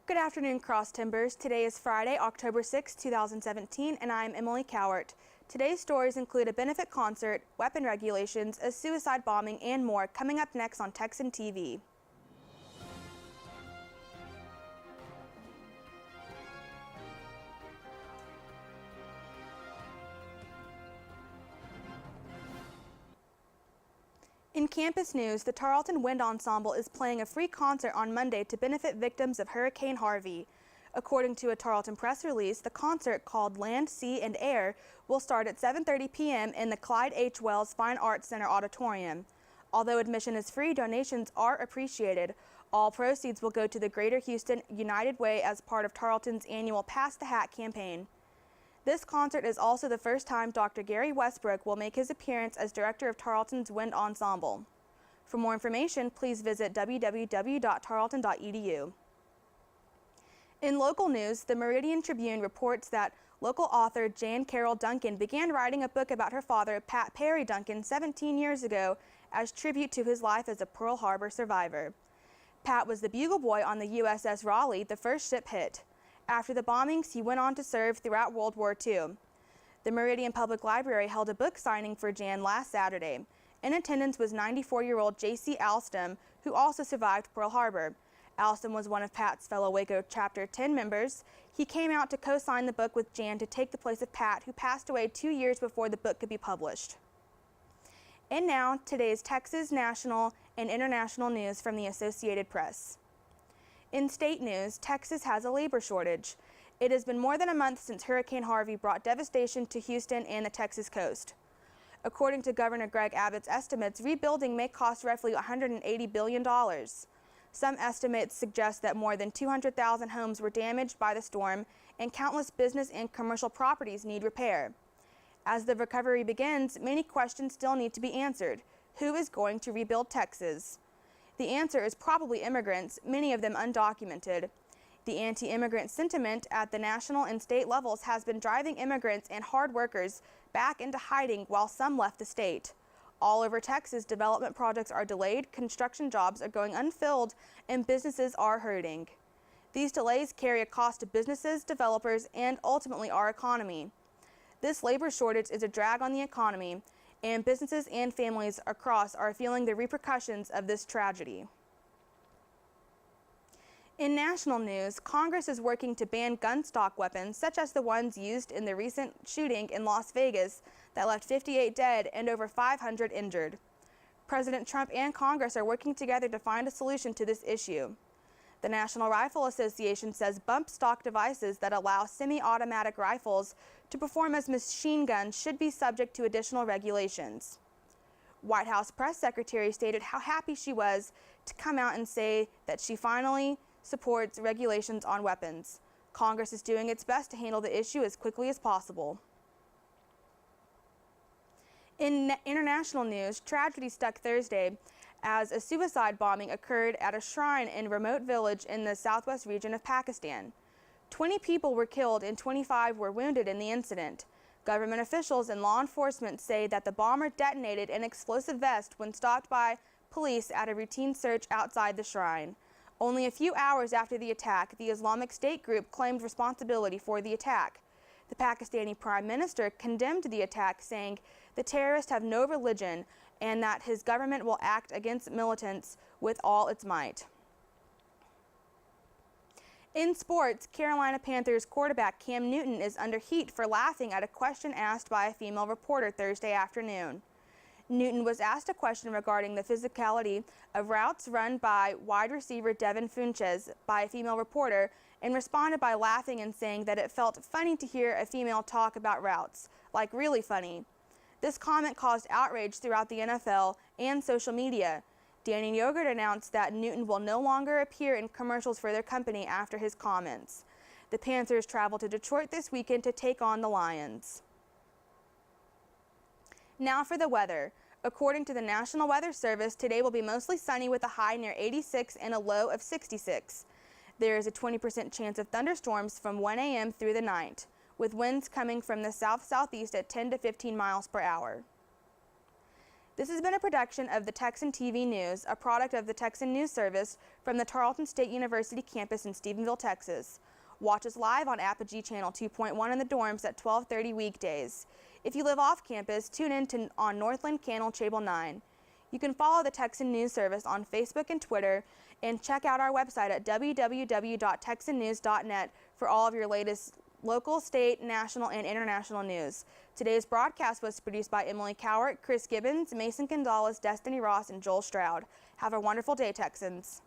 Good afternoon, Cross Timbers. Today is Friday, October 6, 2017, and I'm Emily Cowart. Today's stories include a benefit concert, weapon regulations, a suicide bombing, and more coming up next on Texan TV. In campus news, the Tarleton Wind Ensemble is playing a free concert on Monday to benefit victims of Hurricane Harvey. According to a Tarleton press release, the concert, called Land, Sea, and Air, will start at 7:30 p.m. in the Clyde H. Wells Fine Arts Center auditorium. Although admission is free, donations are appreciated. All proceeds will go to the Greater Houston United Way as part of Tarleton's annual Pass the Hat campaign. This concert is also the first time Dr. Gary Westbrook will make his appearance as director of Tarleton's Wind Ensemble. For more information, please visit www.tarleton.edu. In local news, the Meridian Tribune reports that local author Jan Carol Duncan began writing a book about her father, Pat Perry Duncan, 17 years ago as tribute to his life as a Pearl Harbor survivor. Pat was the bugle boy on the USS Raleigh, the first ship hit. After the bombings, he went on to serve throughout World War II. The Meridian Public Library held a book signing for Jan last Saturday. In attendance was 94-year-old J.C. Alstom, who also survived Pearl Harbor. Alstom was one of Pat's fellow Waco Chapter 10 members. He came out to co-sign the book with Jan to take the place of Pat, who passed away 2 years before the book could be published. And now, today's Texas, national, and international news from the Associated Press. In state news, Texas has a labor shortage. It has been more than a month since Hurricane Harvey brought devastation to Houston and the Texas coast. According to Governor Greg Abbott's estimates, rebuilding may cost roughly $180 billion. Some estimates suggest that more than 200,000 homes were damaged by the storm, and countless business and commercial properties need repair. As the recovery begins, many questions still need to be answered. Who is going to rebuild Texas? The answer is probably immigrants, many of them undocumented. The anti-immigrant sentiment at the national and state levels has been driving immigrants and hard workers back into hiding while some left the state. All over Texas, development projects are delayed, construction jobs are going unfilled, and businesses are hurting. These delays carry a cost to businesses, developers, and ultimately our economy. This labor shortage is a drag on the economy, and businesses and families across are feeling the repercussions of this tragedy. In national news, Congress is working to ban gun stock weapons such as the ones used in the recent shooting in Las Vegas that left 58 dead and over 500 injured. President Trump and Congress are working together to find a solution to this issue. The National Rifle Association says bump stock devices that allow semi-automatic rifles to perform as machine guns should be subject to additional regulations. White House press secretary stated how happy she was to come out and say that she finally supports regulations on weapons. Congress is doing its best to handle the issue as quickly as possible. In international news, tragedy struck Thursday as a suicide bombing occurred at a shrine in a remote village in the southwest region of Pakistan. 20 people were killed and 25 were wounded in the incident. Government officials and law enforcement say that the bomber detonated an explosive vest when stopped by police at a routine search outside the shrine. Only a few hours after the attack, the Islamic State group claimed responsibility for the attack. The Pakistani Prime Minister condemned the attack, saying the terrorists have no religion and that his government will act against militants with all its might. In sports, Carolina Panthers quarterback Cam Newton is under heat for laughing at a question asked by a female reporter Thursday afternoon. Newton was asked a question regarding the physicality of routes run by wide receiver Devin Funchess by a female reporter and responded by laughing and saying that it felt funny to hear a female talk about routes, like really funny. This comment caused outrage throughout the NFL and social media. Danny Yogurt announced that Newton will no longer appear in commercials for their company after his comments. The Panthers travel to Detroit this weekend to take on the Lions. Now for the weather. According to the National Weather Service, today will be mostly sunny with a high near 86 and a low of 66. There is a 20% chance of thunderstorms from 1 a.m. through the night, with winds coming from the south-southeast at 10 to 15 miles per hour. This has been a production of the Texan TV News, a product of the Texan News Service from the Tarleton State University campus in Stephenville, Texas. Watch us live on Apogee Channel 2.1 in the dorms at 12:30 weekdays. If you live off campus, tune in on Northland Channel 9. You can follow the Texan News Service on Facebook and Twitter, and check out our website at www.texannews.net for all of your latest local, state, national, and international news. Today's broadcast was produced by Emily Cowart, Chris Gibbons, Mason Gonzalez, Destiny Ross, and Joel Stroud. Have a wonderful day, Texans.